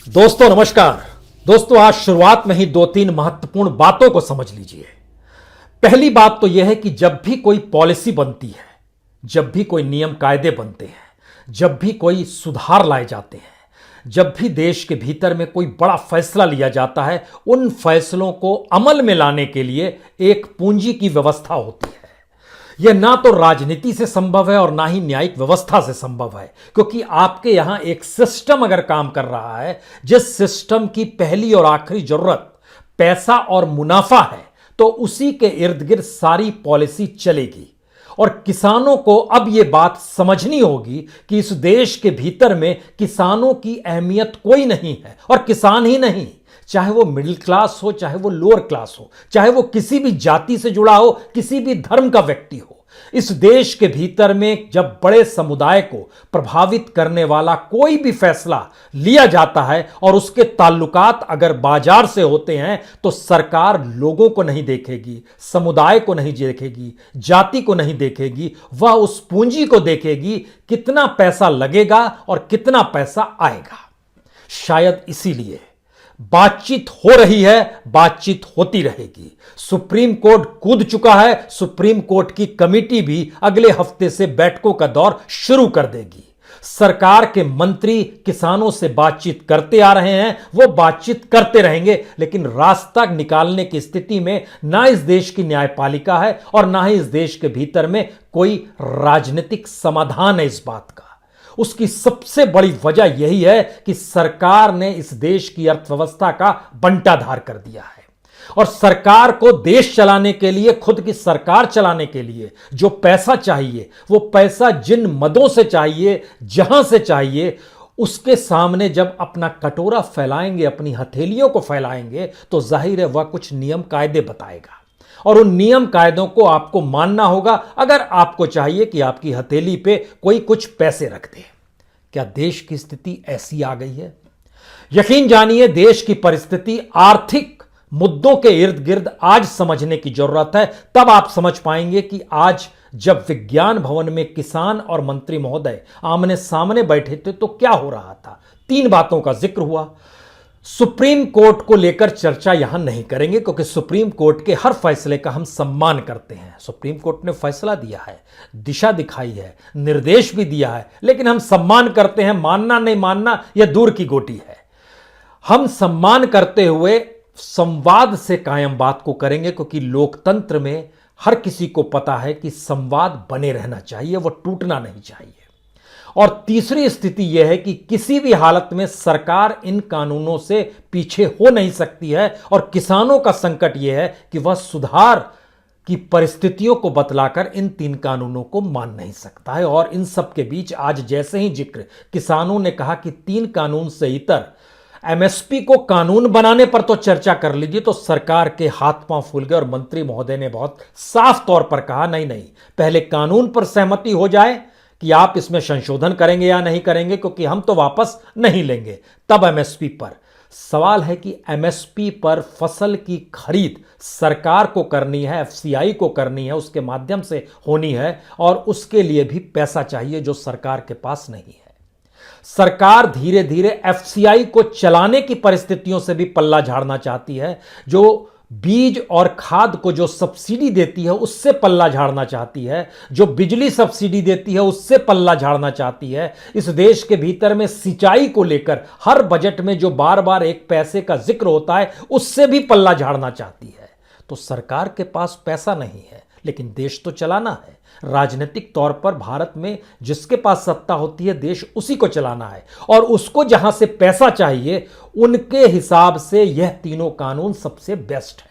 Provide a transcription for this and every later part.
दोस्तों नमस्कार। दोस्तों आज शुरुआत में ही दो तीन महत्वपूर्ण बातों को समझ लीजिए। पहली बात तो यह है कि जब भी कोई पॉलिसी बनती है, जब भी कोई नियम कायदे बनते हैं, जब भी कोई सुधार लाए जाते हैं, जब भी देश के भीतर में कोई बड़ा फैसला लिया जाता है, उन फैसलों को अमल में लाने के लिए एक पूंजी की व्यवस्था होती है। यह ना तो राजनीति से संभव है और ना ही न्यायिक व्यवस्था से संभव है, क्योंकि आपके यहां एक सिस्टम अगर काम कर रहा है, जिस सिस्टम की पहली और आखिरी जरूरत पैसा और मुनाफा है, तो उसी के इर्द गिर्द सारी पॉलिसी चलेगी। और किसानों को अब यह बात समझनी होगी कि इस देश के भीतर में किसानों की अहमियत कोई नहीं है। और किसान ही नहीं, चाहे वो मिडिल क्लास हो, चाहे वो लोअर क्लास हो, चाहे वो किसी भी जाति से जुड़ा हो, किसी भी धर्म का व्यक्ति हो, इस देश के भीतर में जब बड़े समुदाय को प्रभावित करने वाला कोई भी फैसला लिया जाता है और उसके ताल्लुकात अगर बाजार से होते हैं, तो सरकार लोगों को नहीं देखेगी, समुदाय को नहीं देखेगी, जाति को नहीं देखेगी, वह उस पूंजी को देखेगी कितना पैसा लगेगा और कितना पैसा आएगा। शायद इसीलिए बातचीत हो रही है, बातचीत होती रहेगी। सुप्रीम कोर्ट कूद चुका है, सुप्रीम कोर्ट की कमेटी भी अगले हफ्ते से बैठकों का दौर शुरू कर देगी। सरकार के मंत्री किसानों से बातचीत करते आ रहे हैं, वो बातचीत करते रहेंगे, लेकिन रास्ता निकालने की स्थिति में ना इस देश की न्यायपालिका है और ना ही इस देश के भीतर में कोई राजनीतिक समाधान है इस बात का। उसकी सबसे बड़ी वजह यही है कि सरकार ने इस देश की अर्थव्यवस्था का बंटाधार कर दिया है। और सरकार को देश चलाने के लिए, खुद की सरकार चलाने के लिए जो पैसा चाहिए, वो पैसा जिन मदों से चाहिए, जहां से चाहिए, उसके सामने जब अपना कटोरा फैलाएंगे, अपनी हथेलियों को फैलाएंगे, तो जाहिर है वह कुछ नियम कायदे बताएगा और उन नियम कायदों को आपको मानना होगा अगर आपको चाहिए कि आपकी हथेली पे कोई कुछ पैसे रख दे। क्या देश की स्थिति ऐसी आ गई है? यकीन जानिए, देश की परिस्थिति आर्थिक मुद्दों के इर्द गिर्द आज समझने की जरूरत है। तब आप समझ पाएंगे कि आज जब विज्ञान भवन में किसान और मंत्री महोदय आमने सामने बैठे थे तो क्या हो रहा था। तीन बातों का जिक्र हुआ। सुप्रीम कोर्ट को लेकर चर्चा यहां नहीं करेंगे, क्योंकि सुप्रीम कोर्ट के हर फैसले का हम सम्मान करते हैं। सुप्रीम कोर्ट ने फैसला दिया है, दिशा दिखाई है, निर्देश भी दिया है, लेकिन हम सम्मान करते हैं। मानना नहीं मानना यह दूर की गोटी है। हम सम्मान करते हुए संवाद से कायम बात को करेंगे, क्योंकि लोकतंत्र में हर किसी को पता है कि संवाद बने रहना चाहिए, वह टूटना नहीं चाहिए। और तीसरी स्थिति यह है कि किसी भी हालत में सरकार इन कानूनों से पीछे हो नहीं सकती है। और किसानों का संकट यह है कि वह सुधार की परिस्थितियों को बतलाकर इन तीन कानूनों को मान नहीं सकता है। और इन सब के बीच आज जैसे ही जिक्र किसानों ने कहा कि तीन कानून से इतर एमएसपी को कानून बनाने पर तो चर्चा कर लीजिए, तो सरकार के हाथ पांव फूल गए और मंत्री महोदय ने बहुत साफ तौर पर कहा, नहीं नहीं, पहले कानून पर सहमति हो जाए कि आप इसमें संशोधन करेंगे या नहीं करेंगे, क्योंकि हम तो वापस नहीं लेंगे, तब एमएसपी पर। सवाल है कि एमएसपी पर फसल की खरीद सरकार को करनी है, एफसीआई को करनी है, उसके माध्यम से होनी है, और उसके लिए भी पैसा चाहिए जो सरकार के पास नहीं है। सरकार धीरे धीरे एफसीआई को चलाने की परिस्थितियों से भी पल्ला झाड़ना चाहती है। जो बीज और खाद को जो सब्सिडी देती है उससे पल्ला झाड़ना चाहती है, जो बिजली सब्सिडी देती है उससे पल्ला झाड़ना चाहती है। इस देश के भीतर में सिंचाई को लेकर हर बजट में जो बार बार एक पैसे का जिक्र होता है उससे भी पल्ला झाड़ना चाहती है। तो सरकार के पास पैसा नहीं है, लेकिन देश तो चलाना है। राजनीतिक तौर पर भारत में जिसके पास सत्ता होती है, देश उसी को चलाना है, और उसको जहां से पैसा चाहिए उनके हिसाब से यह तीनों कानून सबसे बेस्ट है।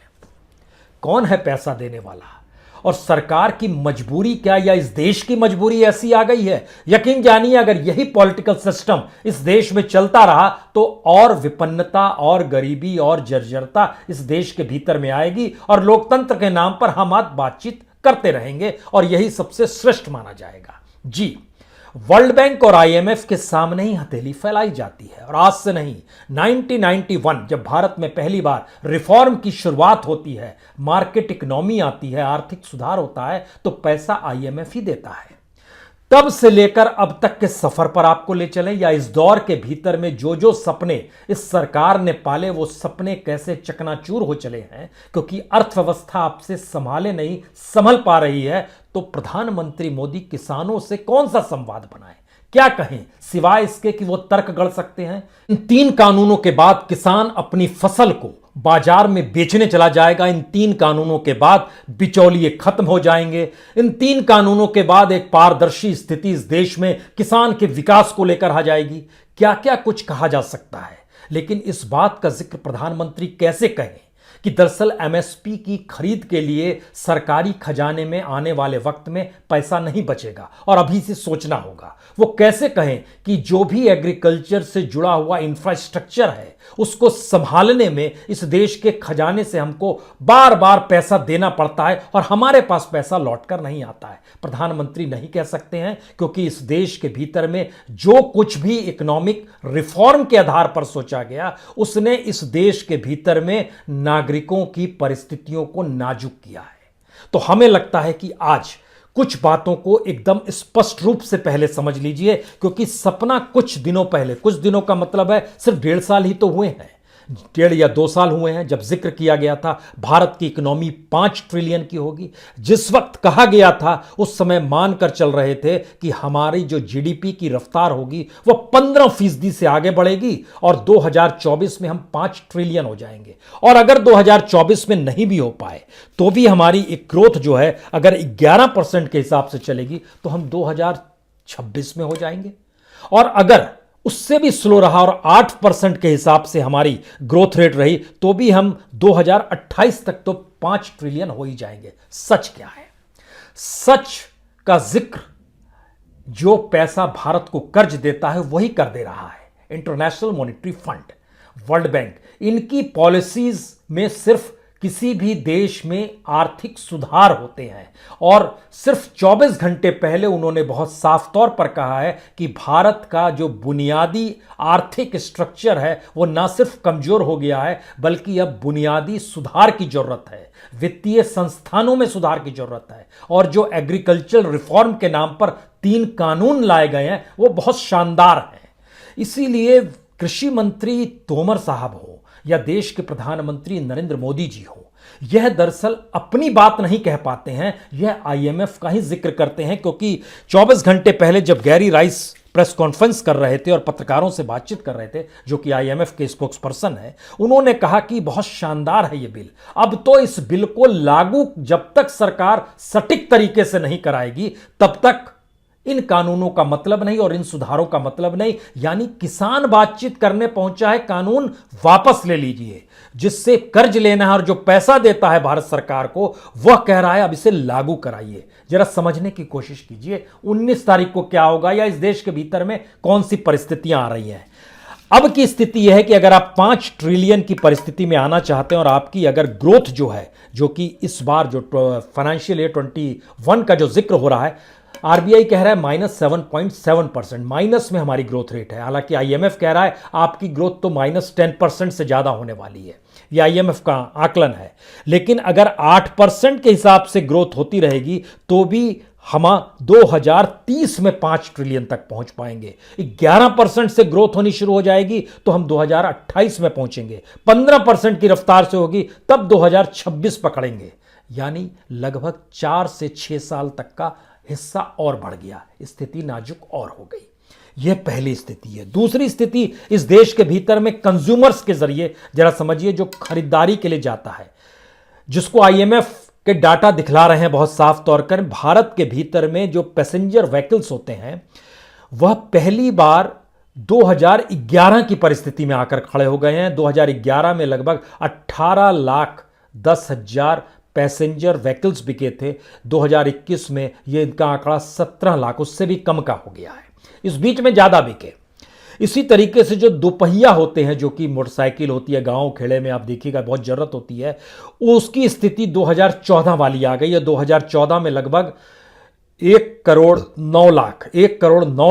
कौन है पैसा देने वाला? और सरकार की मजबूरी क्या, या इस देश की मजबूरी ऐसी आ गई है? यकीन जानिए, अगर यही पॉलिटिकल सिस्टम इस देश में चलता रहा तो और विपन्नता और गरीबी और जर्जरता इस देश के भीतर में आएगी, और लोकतंत्र के नाम पर हम आज बातचीत करते रहेंगे और यही सबसे श्रेष्ठ माना जाएगा। जी, वर्ल्ड बैंक और आईएमएफ के सामने ही हथेली फैलाई जाती है। और आज से नहीं, 1991 जब भारत में पहली बार रिफॉर्म की शुरुआत होती है, मार्केट इकोनॉमी आती है, आर्थिक सुधार होता है, तो पैसा आईएमएफ ही देता है। तब से लेकर अब तक के सफर पर आपको ले चलें, या इस दौर के भीतर में जो जो सपने इस सरकार ने पाले वो सपने कैसे चकनाचूर हो चले हैं क्योंकि अर्थव्यवस्था आपसे संभाले नहीं संभल पा रही है। तो प्रधानमंत्री मोदी किसानों से कौन सा संवाद बनाए, क्या कहें सिवाय इसके कि वो तर्क गढ़ सकते हैं। इन 3 कानूनों के बाद किसान अपनी फसल को बाजार में बेचने चला जाएगा। इन 3 कानूनों के बाद बिचौलिए खत्म हो जाएंगे। इन 3 कानूनों के बाद एक पारदर्शी स्थिति इस देश में किसान के विकास को लेकर आ जाएगी। क्या क्या कुछ कहा जा सकता है, लेकिन इस बात का जिक्र प्रधानमंत्री कैसे कहें कि दरअसल एमएसपी की खरीद के लिए सरकारी खजाने में आने वाले वक्त में पैसा नहीं बचेगा और अभी से सोचना होगा। वो कैसे कहें कि जो भी एग्रीकल्चर से जुड़ा हुआ इंफ्रास्ट्रक्चर है उसको संभालने में इस देश के खजाने से हमको बार बार पैसा देना पड़ता है और हमारे पास पैसा लौटकर नहीं आता है। प्रधानमंत्री नहीं कह सकते हैं क्योंकि इस देश के भीतर में जो कुछ भी इकोनॉमिक रिफॉर्म के आधार पर सोचा गया उसने इस देश के भीतर में नागरिकों की परिस्थितियों को नाजुक किया है। तो हमें लगता है कि आज कुछ बातों को एकदम स्पष्ट रूप से पहले समझ लीजिए क्योंकि सपना कुछ दिनों पहले, कुछ दिनों का मतलब है सिर्फ 1.5 साल ही तो हुए हैं, 1.5 या 2 साल हुए हैं जब जिक्र किया गया था भारत की इकोनॉमी 5 ट्रिलियन की होगी। जिस वक्त कहा गया था उस समय मानकर चल रहे थे कि हमारी जो जीडीपी की रफ्तार होगी वो 15% से आगे बढ़ेगी और 2024 में हम 5 ट्रिलियन हो जाएंगे। और अगर 2024 में नहीं भी हो पाए तो भी हमारी एक ग्रोथ जो है अगर 11% के हिसाब से चलेगी तो हम 2026 में हो जाएंगे। और अगर उससे भी स्लो रहा और 8% के हिसाब से हमारी ग्रोथ रेट रही तो भी हम 2028 तक तो 5 ट्रिलियन हो ही जाएंगे। सच क्या है? सच का जिक्र जो पैसा भारत को कर्ज देता है वही कर दे रहा है। International monetary fund, world bank, इनकी पॉलिसीज में सिर्फ किसी भी देश में आर्थिक सुधार होते हैं और सिर्फ 24 घंटे पहले उन्होंने बहुत साफ तौर पर कहा है कि भारत का जो बुनियादी आर्थिक स्ट्रक्चर है वो ना सिर्फ कमजोर हो गया है बल्कि अब बुनियादी सुधार की जरूरत है, वित्तीय संस्थानों में सुधार की जरूरत है। और जो एग्रीकल्चर रिफॉर्म के नाम पर 3 कानून लाए गए हैं वो बहुत शानदार हैं। इसीलिए कृषि मंत्री तोमर साहब हो या देश के प्रधानमंत्री नरेंद्र मोदी जी हो, यह दरअसल अपनी बात नहीं कह पाते हैं, यह आईएमएफ का ही जिक्र करते हैं क्योंकि 24 घंटे पहले जब गैरी राइस प्रेस कॉन्फ्रेंस कर रहे थे और पत्रकारों से बातचीत कर रहे थे जो कि आईएमएफ के स्पोक्स पर्सन है, उन्होंने कहा कि बहुत शानदार है ये बिल। अब तो इस बिल को लागू जब तक सरकार सटीक तरीके से नहीं कराएगी तब तक इन कानूनों का मतलब नहीं और इन सुधारों का मतलब नहीं। यानी किसान बातचीत करने पहुंचा है, कानून वापस ले लीजिए। जिससे कर्ज लेना है और जो पैसा देता है भारत सरकार को वह कह रहा है अब इसे लागू कराइए। जरा समझने की कोशिश कीजिए 19 तारीख को क्या होगा या इस देश के भीतर में कौन सी परिस्थितियां आ रही हैं। अब की स्थिति यह है कि अगर आप 5 ट्रिलियन की परिस्थिति में आना चाहते हैं और आपकी अगर ग्रोथ जो है, जो कि इस बार जो फाइनेंशियल ईयर 21 का जो जिक्र हो रहा है, आरबीआई कह रहा है -7.7%, माइनस में हमारी ग्रोथ रेट है। हालांकि आईएमएफ कह रहा है आपकी ग्रोथ तो -10% से ज्यादा होने वाली है, यह आईएमएफ का आकलन है। लेकिन अगर 8% के हिसाब से ग्रोथ होती रहेगी तो भी हम 2030 में 5 ट्रिलियन तक पहुंच पाएंगे। 11% से ग्रोथ होनी शुरू हो जाएगी तो हम 2028 में पहुंचेंगे। 15% की रफ्तार से होगी तब 2026 पकड़ेंगे। यानी लगभग 4 से 6 साल तक का हिस्सा और बढ़ गया, स्थिति नाजुक और हो गई। यह पहली स्थिति है। दूसरी स्थिति इस देश के भीतर में कंज्यूमर्स के जरिए, जरा समझिए, जो खरीदारी के लिए जाता है, जिसको आईएमएफ के डाटा दिखला रहे हैं बहुत साफ तौर पर, भारत के भीतर में जो पैसेंजर व्हीकल्स होते हैं वह पहली बार 2011 की परिस्थिति में आकर खड़े हो गए हैं। 2011 में लगभग 18,10,000 पैसेंजर व्हीकल्स बिके थे। 2021 में ये इनका आंकड़ा 17 लाख, उससे भी कम का हो गया है। इस बीच में ज्यादा बिके। इसी तरीके से जो दोपहिया होते हैं, जो कि मोटरसाइकिल होती है, गांव खेड़े में आप देखिएगा बहुत जरूरत होती है, उसकी स्थिति 2014 वाली आ गई है। 2014 में लगभग 1 करोड़ 9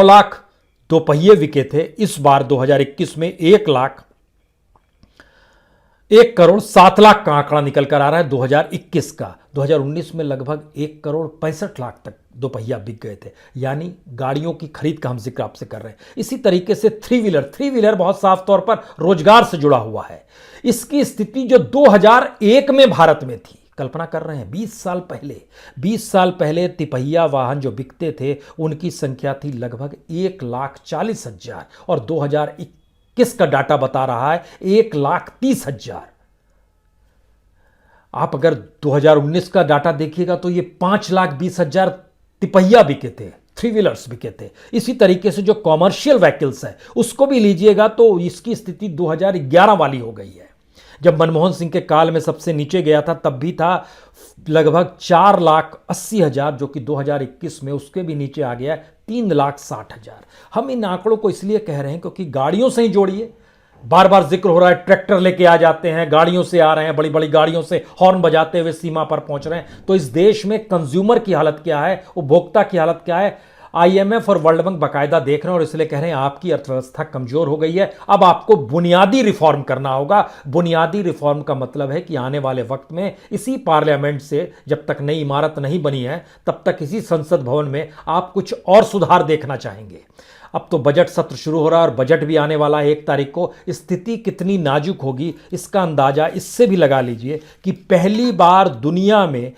लाख दोपहिए बिके थे। इस बार 2021 में 1 लाख 1,07,00,000 का आंकड़ा निकल कर आ रहा है 2021 का। 2019 में लगभग 1,65,00,000 तक दोपहिया बिक गए थे, यानी गाड़ियों की खरीद का हम जिक्र आपसे कर रहे हैं। इसी तरीके से थ्री व्हीलर बहुत साफ तौर पर रोजगार से जुड़ा हुआ है। इसकी स्थिति जो 2001 में भारत में थी, कल्पना कर रहे हैं 20 साल पहले तिपहिया वाहन जो बिकते थे उनकी संख्या थी लगभग 1,40,000 और 2021 का डाटा बता रहा है 1,30,000। आप अगर 2019 का डाटा देखिएगा तो ये 5,20,000 तिपहिया बिके थे, थ्री व्हीलर्स बिके थे। इसी तरीके से जो कॉमर्शियल व्हीकल्स है उसको भी लीजिएगा तो इसकी स्थिति 2011 वाली हो गई है। जब मनमोहन सिंह के काल में सबसे नीचे गया था तब भी था लगभग 4,80,000, जो कि 2021 में उसके भी नीचे आ गया 3,60,000। हम इन आंकड़ों को इसलिए कह रहे हैं क्योंकि गाड़ियों से ही जोड़िए, बार बार जिक्र हो रहा है ट्रैक्टर लेके आ जाते हैं, गाड़ियों से आ रहे हैं, बड़ी बड़ी गाड़ियों से हॉर्न बजाते हुए सीमा पर पहुंच रहे हैं। तो इस देश में कंज्यूमर की हालत क्या है, उपभोक्ता की हालत क्या है, आईएमएफ और वर्ल्ड बैंक बाकायदा देख रहे हैं और इसलिए कह रहे हैं आपकी अर्थव्यवस्था कमजोर हो गई है, अब आपको बुनियादी रिफॉर्म करना होगा। बुनियादी रिफॉर्म का मतलब है कि आने वाले वक्त में इसी पार्लियामेंट से, जब तक नई इमारत नहीं बनी है तब तक इसी संसद भवन में आप कुछ और सुधार देखना चाहेंगे। अब तो बजट सत्र शुरू हो रहा है और बजट भी आने वाला है 1 तारीख को। स्थिति कितनी नाजुक होगी इसका अंदाजा इससे भी लगा लीजिए कि पहली बार दुनिया में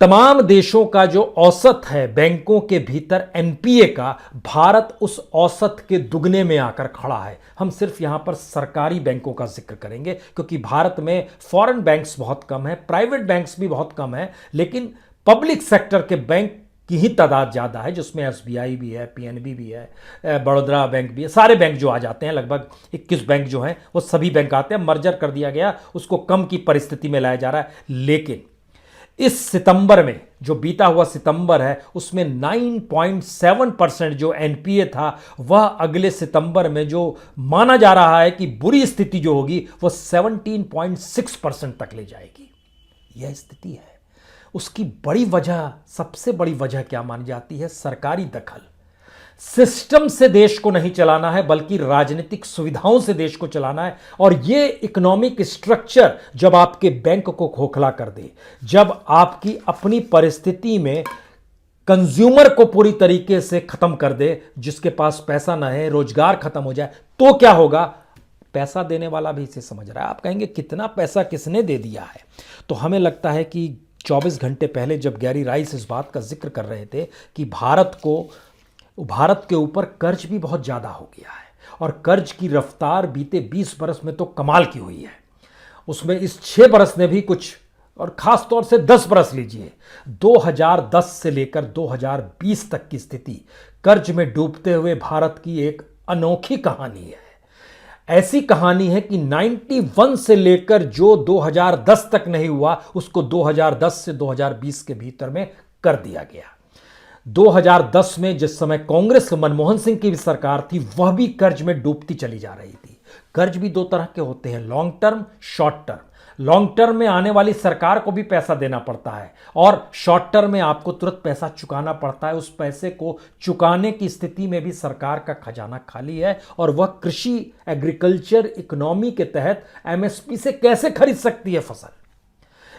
तमाम देशों का जो औसत है बैंकों के भीतर एनपीए का, भारत उस औसत के दुगने में आकर खड़ा है। हम सिर्फ यहां पर सरकारी बैंकों का जिक्र करेंगे क्योंकि भारत में फॉरेन बैंक्स बहुत कम है, प्राइवेट बैंक्स भी बहुत कम है, लेकिन पब्लिक सेक्टर के बैंक की ही तादाद ज़्यादा है, जिसमें एसबीआई भी है, पीएनबी भी है, बड़ौदा बैंक भी है। सारे बैंक जो आ जाते हैं, लगभग 21 बैंक जो हैं वो सभी बैंक आते हैं। मर्जर कर दिया गया, उसको कम की परिस्थिति में लाया जा रहा है। लेकिन इस सितंबर में जो बीता हुआ सितंबर है उसमें 9.7% जो एनपीए था वह अगले सितंबर में जो माना जा रहा है कि बुरी स्थिति जो होगी वो 17.6% तक ले जाएगी। यह स्थिति है। उसकी बड़ी वजह, सबसे बड़ी वजह क्या मानी जाती है? सरकारी दखल। सिस्टम से देश को नहीं चलाना है बल्कि राजनीतिक सुविधाओं से देश को चलाना है। और यह इकोनॉमिक स्ट्रक्चर जब आपके बैंक को खोखला कर दे, जब आपकी अपनी परिस्थिति में कंज्यूमर को पूरी तरीके से खत्म कर दे, जिसके पास पैसा ना है, रोजगार खत्म हो जाए, तो क्या होगा? पैसा देने वाला भी इसे समझ रहा है। आप कहेंगे कितना पैसा किसने दे दिया है? तो हमें लगता है कि 24 घंटे पहले जब गैरी राइस इस बात का जिक्र कर रहे थे कि भारत के ऊपर कर्ज भी बहुत ज़्यादा हो गया है और कर्ज की रफ्तार बीते 20 बरस में तो कमाल की हुई है। उसमें इस 6 बरस ने भी कुछ, और ख़ास तौर से 10 बरस लीजिए, 2010 से लेकर 2020 तक की स्थिति कर्ज में डूबते हुए भारत की एक अनोखी कहानी है। ऐसी कहानी है कि 91 से लेकर जो 2010 तक नहीं हुआ उसको 2010 से 2020 के भीतर में कर दिया गया। 2010 में जिस समय कांग्रेस मनमोहन सिंह की भी सरकार थी, वह भी कर्ज में डूबती चली जा रही थी। कर्ज भी 2 तरह के होते हैं, long term, short term. Long term में आने वाली सरकार को भी पैसा देना पड़ता है और शॉर्ट टर्म में आपको तुरंत पैसा चुकाना पड़ता है। उस पैसे को चुकाने की स्थिति में भी सरकार का खजाना खाली है और वह कृषि एग्रीकल्चर इकोनॉमी के तहत एमएसपी से कैसे खरीद सकती है फसल।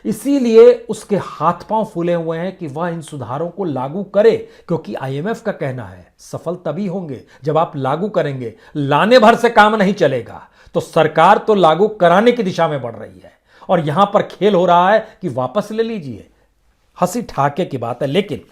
इसीलिए उसके हाथ पांव फूले हुए हैं कि वह इन सुधारों को लागू करे, क्योंकि आईएमएफ का कहना है सफल तभी होंगे जब आप लागू करेंगे। लाने भर से काम नहीं चलेगा। तो सरकार तो लागू कराने की दिशा में बढ़ रही है और यहां पर खेल हो रहा है कि वापस ले लीजिए। हंसी ठाके की बात है, लेकिन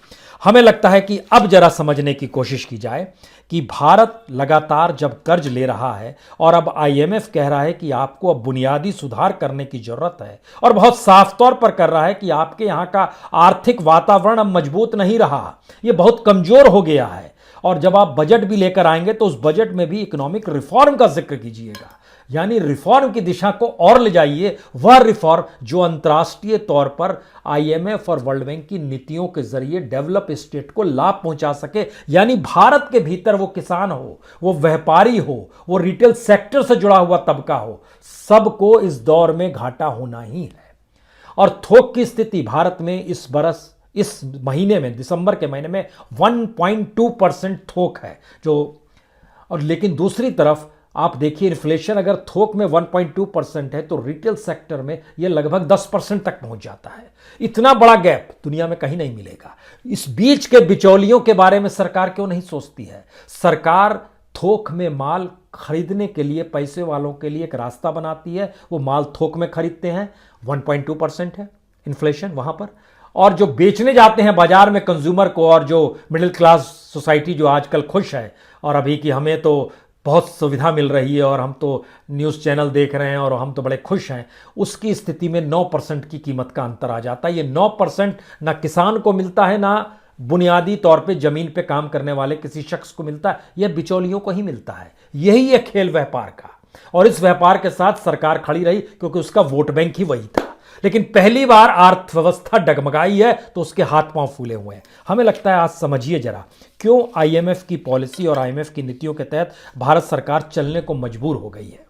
हमें लगता है कि अब जरा समझने की कोशिश की जाए कि भारत लगातार जब कर्ज ले रहा है और अब आईएमएफ कह रहा है कि आपको अब बुनियादी सुधार करने की जरूरत है और बहुत साफ तौर पर कर रहा है कि आपके यहां का आर्थिक वातावरण अब मजबूत नहीं रहा, यह बहुत कमजोर हो गया है। और जब आप बजट भी लेकर आएंगे तो उस बजट में भी इकोनॉमिक रिफॉर्म का जिक्र कीजिएगा, यानी रिफॉर्म की दिशा को और ले जाइए। वह रिफॉर्म जो अंतर्राष्ट्रीय तौर पर आईएमएफ और वर्ल्ड बैंक की नीतियों के जरिए डेवलप स्टेट को लाभ पहुंचा सके, यानी भारत के भीतर वो किसान हो, वो व्यापारी हो, वो रिटेल सेक्टर से जुड़ा हुआ तबका हो, सबको इस दौर में घाटा होना ही है। और थोक की स्थिति भारत में इस महीने में, दिसंबर के महीने में 1.2% थोक है जो, और लेकिन दूसरी तरफ आप देखिए इन्फ्लेशन अगर थोक में 1.2% है तो रिटेल सेक्टर में यह लगभग 10% तक पहुंच जाता है। इतना बड़ा गैप दुनिया में कहीं नहीं मिलेगा। इस बीच के बिचौलियों के बारे में सरकार क्यों नहीं सोचती है? सरकार थोक में माल खरीदने के लिए पैसे वालों के लिए एक रास्ता बनाती है, वो माल थोक में खरीदते हैं, 1.2% है इन्फ्लेशन वहां पर, और जो बेचने जाते हैं बाजार में कंज्यूमर को, और जो मिडिल क्लास सोसाइटी जो आजकल खुश है और अभी कि हमें तो बहुत सुविधा मिल रही है और हम तो न्यूज़ चैनल देख रहे हैं और हम तो बड़े खुश हैं, उसकी स्थिति में 9% की कीमत का अंतर आ जाता है। ये 9% ना किसान को मिलता है, ना बुनियादी तौर पे जमीन पे काम करने वाले किसी शख्स को मिलता है, यह बिचौलियों को ही मिलता है। यही है खेल व्यापार का, और इस व्यापार के साथ सरकार खड़ी रही क्योंकि उसका वोट बैंक ही वही था। लेकिन पहली बार अर्थव्यवस्था डगमगाई है तो उसके हाथ पांव फूले हुए हैं। हमें लगता है आज समझिए जरा क्यों आईएमएफ की पॉलिसी और आईएमएफ की नीतियों के तहत भारत सरकार चलने को मजबूर हो गई है।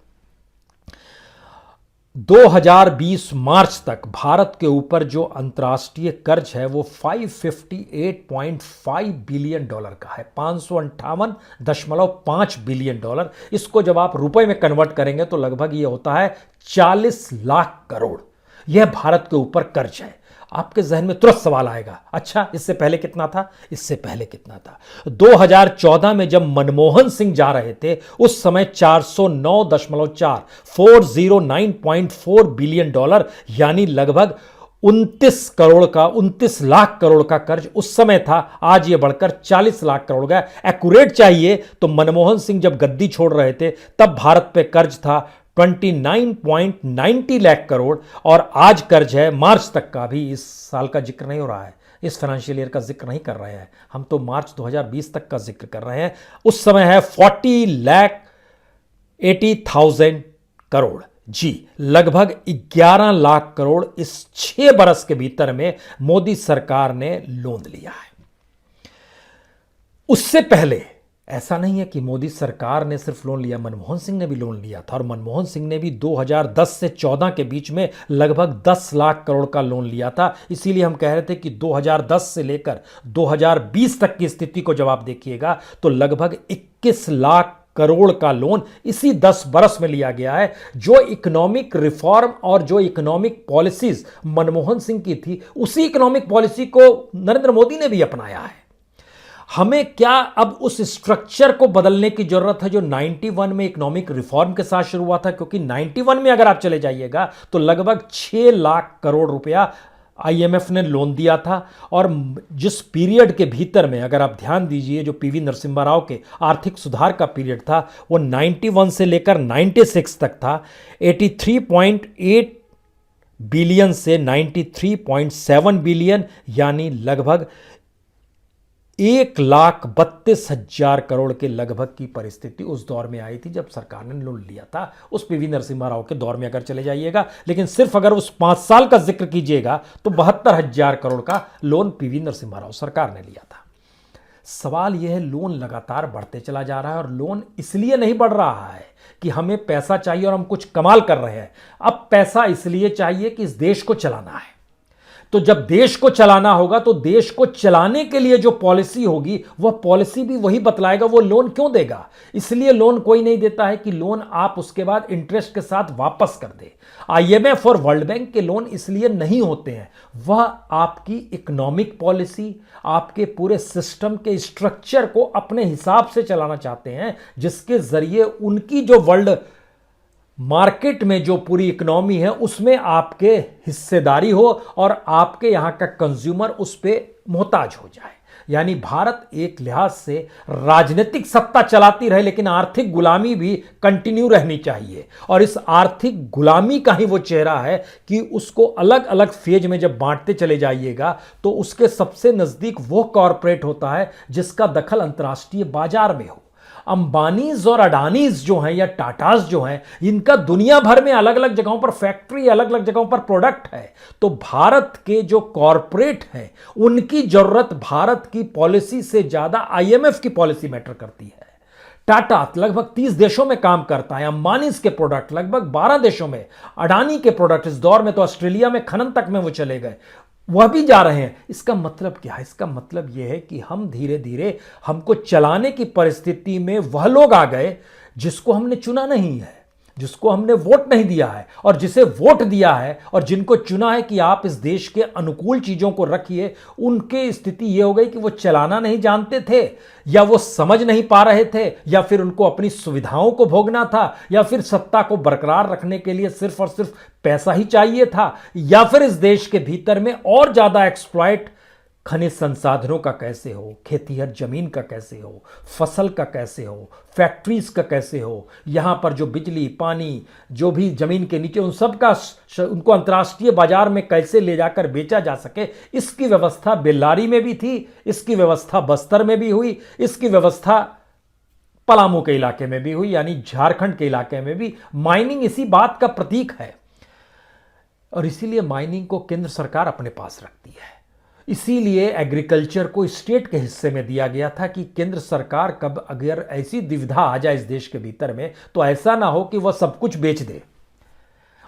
2020 मार्च तक भारत के ऊपर जो अंतर्राष्ट्रीय कर्ज है वो 558.5 बिलियन डॉलर का है, 558.5 बिलियन डॉलर। इसको जब आप रुपए में कन्वर्ट करेंगे तो लगभग ये होता है 40 लाख करोड़। यह भारत के ऊपर कर्ज है। आपके जहन में तुरंत सवाल आएगा, अच्छा इससे पहले कितना था, इससे पहले कितना था? 2014 में जब मनमोहन सिंह जा रहे थे उस समय 409.4 बिलियन डॉलर, यानी लगभग 29 लाख करोड़ का कर्ज उस समय था। आज यह बढ़कर 40 लाख करोड़ गया। एक्यूरेट चाहिए तो मनमोहन सिंह जब गद्दी छोड़ रहे थे तब भारत पे कर्ज था 29.90 लाख करोड़, और आज कर्ज है मार्च तक का, भी इस साल का जिक्र नहीं हो रहा है, इस फाइनेंशियल ईयर का जिक्र नहीं कर रहे हैं हम, तो मार्च 2020 तक का जिक्र कर रहे हैं। उस समय है 40,80,000 करोड़। जी, लगभग 11 लाख करोड़ इस 6 बरस के भीतर में मोदी सरकार ने लोन लिया है। उससे पहले ऐसा नहीं है कि मोदी सरकार ने सिर्फ लोन लिया, मनमोहन सिंह ने भी लोन लिया था, और मनमोहन सिंह ने भी 2010 से 14 के बीच में लगभग 10 लाख करोड़ का लोन लिया था। इसीलिए हम कह रहे थे कि 2010 से लेकर 2020 तक की स्थिति को जब आप देखिएगा तो लगभग 21 लाख करोड़ का लोन इसी 10 बरस में लिया गया है। जो इकोनॉमिक रिफॉर्म और जो इकोनॉमिक पॉलिसीज मनमोहन सिंह की थी, उसी इकोनॉमिक पॉलिसी को नरेंद्र मोदी ने भी अपनाया है। हमें क्या अब उस स्ट्रक्चर को बदलने की जरूरत है जो 91 में इकोनॉमिक रिफॉर्म के साथ शुरू हुआ था? क्योंकि 91 में अगर आप चले जाइएगा तो लगभग 6 लाख करोड़ रुपया आईएमएफ ने लोन दिया था, और जिस पीरियड के भीतर में अगर आप ध्यान दीजिए जो पीवी नरसिम्हा राव के आर्थिक सुधार का पीरियड था वो 91 से लेकर 96 तक था। 83.8 बिलियन से 93.7 बिलियन, यानी लगभग 1,32,000 करोड़ के लगभग की परिस्थिति उस दौर में आई थी जब सरकार ने लोन लिया था। उस पीवी नरसिम्हा राव के दौर में अगर चले जाइएगा, लेकिन सिर्फ अगर उस 5 साल का जिक्र कीजिएगा तो 72,000 करोड़ का लोन पीवी नरसिम्हा राव सरकार ने लिया था। सवाल यह है, लोन लगातार बढ़ते चला जा रहा है, और लोन इसलिए नहीं बढ़ रहा है कि हमें पैसा चाहिए और हम कुछ कमाल कर रहे हैं। अब पैसा इसलिए चाहिए कि इस देश को चलाना है। तो जब देश को चलाना होगा तो देश को चलाने के लिए जो पॉलिसी होगी वह पॉलिसी भी वही बतलाएगा वो लोन क्यों देगा। इसलिए लोन कोई नहीं देता है कि लोन आप उसके बाद इंटरेस्ट के साथ वापस कर दे। आईएमएफ और वर्ल्ड बैंक के लोन इसलिए नहीं होते हैं, वह आपकी इकोनॉमिक पॉलिसी, आपके पूरे सिस्टम के स्ट्रक्चर को अपने हिसाब से चलाना चाहते हैं, जिसके जरिए उनकी जो वर्ल्ड मार्केट में जो पूरी इकोनॉमी है उसमें आपके हिस्सेदारी हो और आपके यहां का कंज्यूमर उस पर मोहताज हो जाए। यानी भारत एक लिहाज से राजनीतिक सत्ता चलाती रहे लेकिन आर्थिक गुलामी भी कंटिन्यू रहनी चाहिए, और इस आर्थिक गुलामी का ही वो चेहरा है कि उसको अलग अलग फेज में जब बांटते चले जाइएगा तो उसके सबसे नजदीक वो कॉरपोरेट होता है जिसका दखल अंतर्राष्ट्रीय बाजार में हो। अंबानीज और अडानीज जो हैं या टाटाज जो हैं, इनका दुनिया भर में अलग अलग जगहों पर फैक्ट्री, अलग अलग जगहों पर प्रोडक्ट है। तो भारत के जो कॉरपोरेट हैं उनकी जरूरत भारत की पॉलिसी से ज्यादा आईएमएफ की पॉलिसी मैटर करती है। टाटा लगभग 30 देशों में काम करता है, अंबानीज के प्रोडक्ट लगभग 12 देशों में, अडानी के प्रोडक्ट इस दौर में तो ऑस्ट्रेलिया में खनन तक में वो चले गए, वह भी जा रहे हैं। इसका मतलब क्या है? इसका मतलब यह है कि हम धीरे धीरे हमको चलाने की परिस्थिति में वह लोग आ गए जिसको हमने चुना नहीं है, जिसको हमने वोट नहीं दिया है, और जिसे वोट दिया है और जिनको चुना है कि आप इस देश के अनुकूल चीजों को रखिए, उनकी स्थिति यह हो गई कि वो चलाना नहीं जानते थे, या वो समझ नहीं पा रहे थे, या फिर उनको अपनी सुविधाओं को भोगना था, या फिर सत्ता को बरकरार रखने के लिए सिर्फ और सिर्फ पैसा ही चाहिए था, या फिर इस देश के भीतर में और ज्यादा एक्सप्लॉइट खनिज संसाधनों का कैसे हो, खेतीहर जमीन का कैसे हो, फसल का कैसे हो, फैक्ट्रीज का कैसे हो, यहां पर जो बिजली पानी जो भी जमीन के नीचे उन सब का उनको अंतर्राष्ट्रीय बाजार में कैसे ले जाकर बेचा जा सके, इसकी व्यवस्था बेल्लारी में भी थी, इसकी व्यवस्था बस्तर में भी हुई, इसकी व्यवस्था पलामू के इलाके में भी हुई, यानी झारखंड के इलाके में भी। माइनिंग इसी बात का प्रतीक है, और इसीलिए माइनिंग को केंद्र सरकार अपने पास रखती है। इसीलिए एग्रीकल्चर को स्टेट के हिस्से में दिया गया था कि केंद्र सरकार कब अगर ऐसी दुविधा आ जाए इस देश के भीतर में, तो ऐसा ना हो कि वह सब कुछ बेच दे,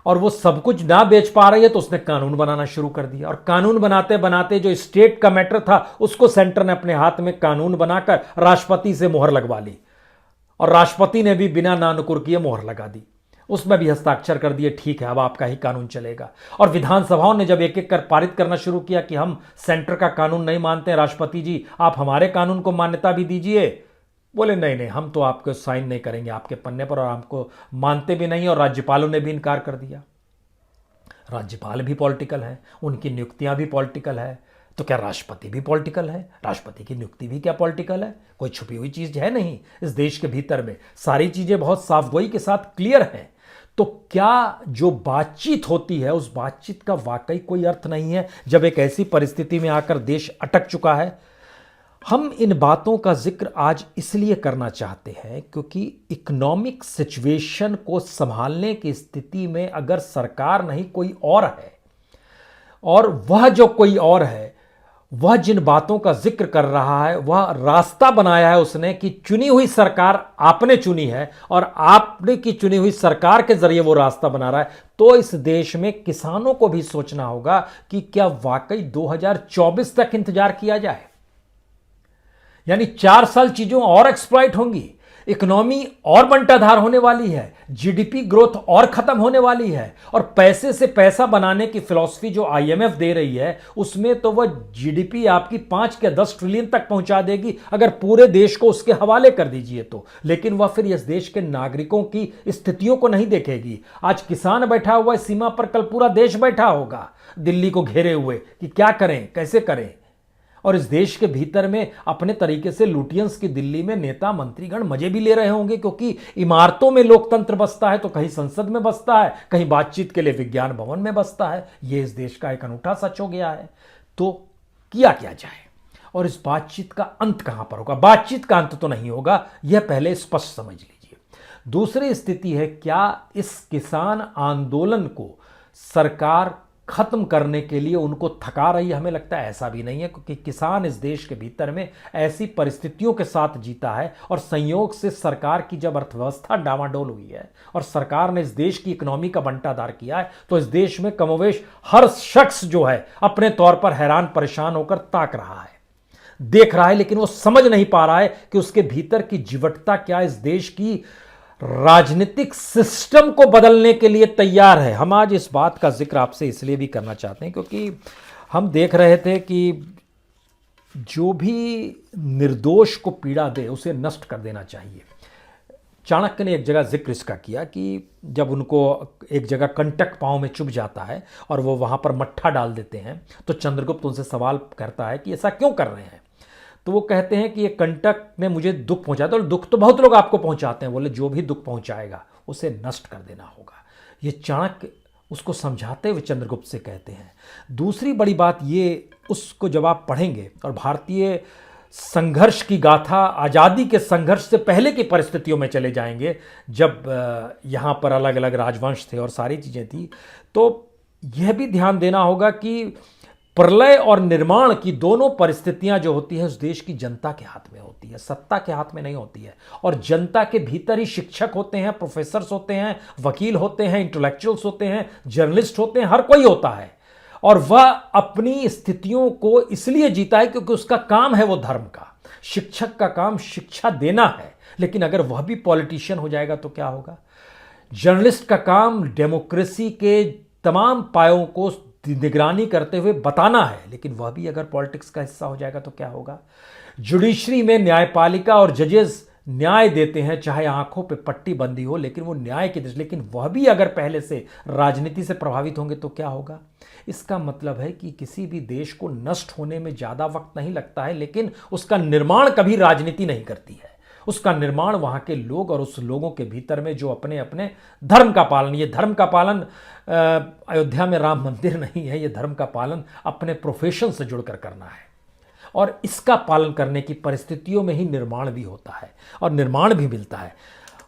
और वो सब कुछ ना बेच पा रही है तो उसने कानून बनाना शुरू कर दिया, और कानून बनाते बनाते जो स्टेट का मैटर था उसको सेंटर ने अपने हाथ में कानून बनाकर राष्ट्रपति से मोहर लगवा ली, और राष्ट्रपति ने भी बिना नानुकुर किए मोहर लगा दी, उसमें भी हस्ताक्षर कर दिए, ठीक है अब आपका ही कानून चलेगा। और विधानसभाओं ने जब एक एक कर पारित करना शुरू किया कि हम सेंटर का कानून नहीं मानते, राष्ट्रपति जी आप हमारे कानून को मान्यता भी दीजिए, बोले नहीं नहीं हम तो आपको साइन नहीं करेंगे आपके पन्ने पर, और हमको मानते भी नहीं, और राज्यपालों ने भी इनकार कर दिया। राज्यपाल भी पॉलिटिकल है, उनकी नियुक्तियां भी पॉलिटिकल है, तो क्या राष्ट्रपति भी पॉलिटिकल है? राष्ट्रपति की नियुक्ति भी क्या पॉलिटिकल है? कोई छुपी हुई चीज है नहीं, इस देश के भीतर में सारी चीजें बहुत साफगोई के साथ क्लियर हैं। तो क्या जो बातचीत होती है उस बातचीत का वाकई कोई अर्थ नहीं है जब एक ऐसी परिस्थिति में आकर देश अटक चुका है? हम इन बातों का जिक्र आज इसलिए करना चाहते हैं क्योंकि इकोनॉमिक सिचुएशन को संभालने की स्थिति में अगर सरकार नहीं कोई और है, और वह जो कोई और है वह जिन बातों का जिक्र कर रहा है, वह रास्ता बनाया है उसने कि चुनी हुई सरकार आपने चुनी है, और आपने की चुनी हुई सरकार के जरिए वो रास्ता बना रहा है, तो इस देश में किसानों को भी सोचना होगा कि क्या वाकई 2024 तक इंतजार किया जाए, यानी 4 साल चीजों और एक्सप्लॉइट होंगी, इकोनॉमी और बंटाधार होने वाली है, जीडीपी ग्रोथ और खत्म होने वाली है, और पैसे से पैसा बनाने की फिलॉसफी जो आईएमएफ दे रही है उसमें तो वह जीडीपी आपकी 5 या 10 ट्रिलियन तक पहुंचा देगी अगर पूरे देश को उसके हवाले कर दीजिए तो, लेकिन वह फिर इस देश के नागरिकों की स्थितियों को नहीं देखेगी। आज किसान बैठा हुआ है सीमा पर, कल पूरा देश बैठा होगा दिल्ली को घेरे हुए कि क्या करें कैसे करें, और इस देश के भीतर में अपने तरीके से लुटियंस की दिल्ली में नेता मंत्रीगण मजे भी ले रहे होंगे, क्योंकि इमारतों में लोकतंत्र बसता है तो कहीं संसद में बसता है, कहीं बातचीत के लिए विज्ञान भवन में बसता है। यह इस देश का एक अनूठा सच हो गया है। तो किया क्या जाए, और इस बातचीत का अंत कहां पर होगा? बातचीत का अंत तो नहीं होगा, यह पहले स्पष्ट समझ लीजिए। दूसरी स्थिति है, क्या इस किसान आंदोलन को सरकार खत्म करने के लिए उनको थका रही है? हमें लगता है ऐसा भी नहीं है, क्योंकि किसान इस देश के भीतर में ऐसी परिस्थितियों के साथ जीता है, और संयोग से सरकार की जब अर्थव्यवस्था डामाडोल हुई है और सरकार ने इस देश की इकोनॉमी का बंटाधार किया है, तो इस देश में कमोवेश हर शख्स जो है अपने तौर पर हैरान परेशान होकर ताक रहा है, देख रहा है, लेकिन वो समझ नहीं पा रहा है कि उसके भीतर की जीवटता क्या इस देश की राजनीतिक सिस्टम को बदलने के लिए तैयार है। हम आज इस बात का जिक्र आपसे इसलिए भी करना चाहते हैं क्योंकि हम देख रहे थे कि जो भी निर्दोष को पीड़ा दे उसे नष्ट कर देना चाहिए। चाणक्य ने एक जगह जिक्र इसका किया कि जब उनको एक जगह कंटक पांव में चुभ जाता है और वो वहां पर मट्ठा डाल देते हैं, तो चंद्रगुप्त उनसे सवाल करता है कि ऐसा क्यों कर रहे हैं? तो वो कहते हैं कि ये कंटक ने मुझे दुख पहुंचाया, तो दुख तो बहुत लोग आपको पहुंचाते हैं, बोले जो भी दुख पहुंचाएगा उसे नष्ट कर देना होगा। ये चाणक्य उसको समझाते हुए चंद्रगुप्त से कहते हैं। दूसरी बड़ी बात ये, उसको जब आप पढ़ेंगे और भारतीय संघर्ष की गाथा, आज़ादी के संघर्ष से पहले की परिस्थितियों में चले जाएंगे, जब यहाँ पर अलग अलग राजवंश थे और सारी चीज़ें थी, तो यह भी ध्यान देना होगा कि प्रलय और निर्माण की दोनों परिस्थितियां जो होती है उस देश की जनता के हाथ में होती है, सत्ता के हाथ में नहीं होती है। और जनता के भीतर ही शिक्षक होते हैं, प्रोफेसर्स होते हैं, वकील होते हैं, इंटेलेक्चुअल्स होते हैं, जर्नलिस्ट होते हैं, हर कोई होता है। और वह अपनी स्थितियों को इसलिए जीता है क्योंकि उसका काम है वो धर्म का। शिक्षक का काम शिक्षा देना है, लेकिन अगर वह भी पॉलिटिशियन हो जाएगा तो क्या होगा। जर्नलिस्ट का काम डेमोक्रेसी के तमाम पायों को निगरानी करते हुए बताना है, लेकिन वह भी अगर पॉलिटिक्स का हिस्सा हो जाएगा तो क्या होगा। जुडिशरी में न्यायपालिका और जजेस न्याय देते हैं, चाहे आंखों पे पट्टी बंदी हो, लेकिन वो न्याय की दृष्टि, लेकिन वह भी अगर पहले से राजनीति से प्रभावित होंगे तो क्या होगा। इसका मतलब है कि किसी भी देश को नष्ट होने में ज़्यादा वक्त नहीं लगता है, लेकिन उसका निर्माण कभी राजनीति नहीं करती है। उसका निर्माण वहाँ के लोग और उस लोगों के भीतर में जो अपने अपने धर्म का पालन, ये धर्म का पालन अयोध्या में राम मंदिर नहीं है, ये धर्म का पालन अपने प्रोफेशन से जुड़कर करना है, और इसका पालन करने की परिस्थितियों में ही निर्माण भी होता है और निर्माण भी मिलता है।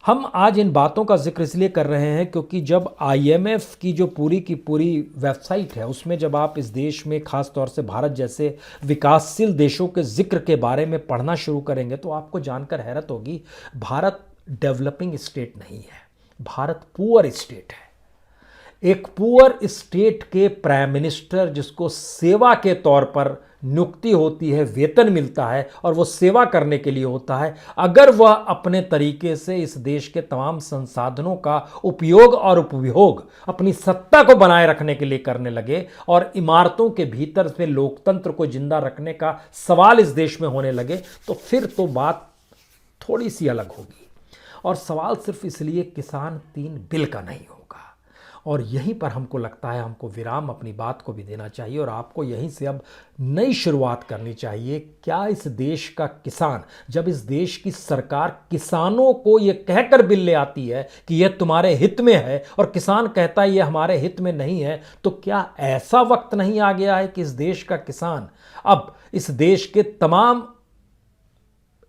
हम आज इन बातों का जिक्र इसलिए कर रहे हैं क्योंकि जब IMF की जो पूरी की पूरी वेबसाइट है, उसमें जब आप इस देश में खास तौर से भारत जैसे विकासशील देशों के जिक्र के बारे में पढ़ना शुरू करेंगे तो आपको जानकर हैरत होगी, भारत डेवलपिंग स्टेट नहीं है, भारत पुअर स्टेट है। एक पुअर स्टेट के प्राइम मिनिस्टर जिसको सेवा के तौर पर नियुक्ति होती है, वेतन मिलता है और वो सेवा करने के लिए होता है, अगर वह अपने तरीके से इस देश के तमाम संसाधनों का उपयोग और उपभोग अपनी सत्ता को बनाए रखने के लिए करने लगे और इमारतों के भीतर से लोकतंत्र को जिंदा रखने का सवाल इस देश में होने लगे, तो फिर तो बात थोड़ी सी अलग होगी। और सवाल सिर्फ इसलिए किसान 3 बिल का नहीं होगा। और यहीं पर हमको लगता है हमको विराम अपनी बात को भी देना चाहिए और आपको यहीं से अब नई शुरुआत करनी चाहिए। क्या इस देश का किसान, जब इस देश की सरकार किसानों को यह कहकर बिल ले आती है कि यह तुम्हारे हित में है और किसान कहता है यह हमारे हित में नहीं है, तो क्या ऐसा वक्त नहीं आ गया है कि इस देश का किसान अब इस देश के तमाम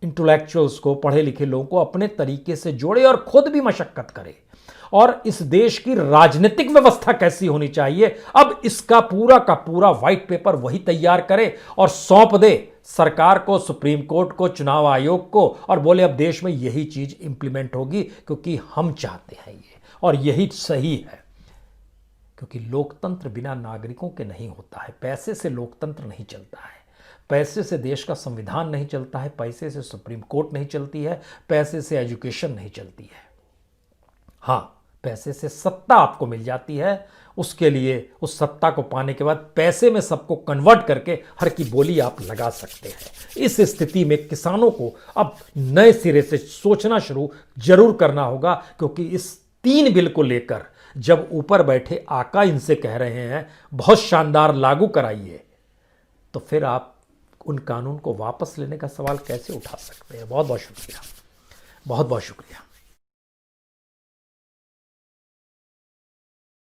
इंटेलेक्चुअल्स को, पढ़े लिखे लोगों को अपने तरीके से जोड़े और खुद भी मशक्कत करे और इस देश की राजनीतिक व्यवस्था कैसी होनी चाहिए, अब इसका पूरा का पूरा व्हाइट पेपर वही तैयार करे और सौंप दे सरकार को, सुप्रीम कोर्ट को, चुनाव आयोग को, और बोले अब देश में यही चीज इंप्लीमेंट होगी क्योंकि हम चाहते हैं ये और यही सही है। क्योंकि लोकतंत्र बिना नागरिकों के नहीं होता है। पैसे से लोकतंत्र नहीं चलता है, पैसे से देश का संविधान नहीं चलता है, पैसे से सुप्रीम कोर्ट नहीं चलती है, पैसे से एजुकेशन नहीं चलती है। हाँ, पैसे से सत्ता आपको मिल जाती है, उसके लिए उस सत्ता को पाने के बाद पैसे में सबको कन्वर्ट करके हर की बोली आप लगा सकते हैं। इस स्थिति में किसानों को अब नए सिरे से सोचना शुरू जरूर करना होगा, क्योंकि इस 3 बिल को लेकर जब ऊपर बैठे आका इनसे कह रहे हैं बहुत शानदार लागू कराइए, तो फिर आप उन कानून को वापस लेने का सवाल कैसे उठा सकते हैं। बहुत बहुत शुक्रिया, बहुत बहुत शुक्रिया।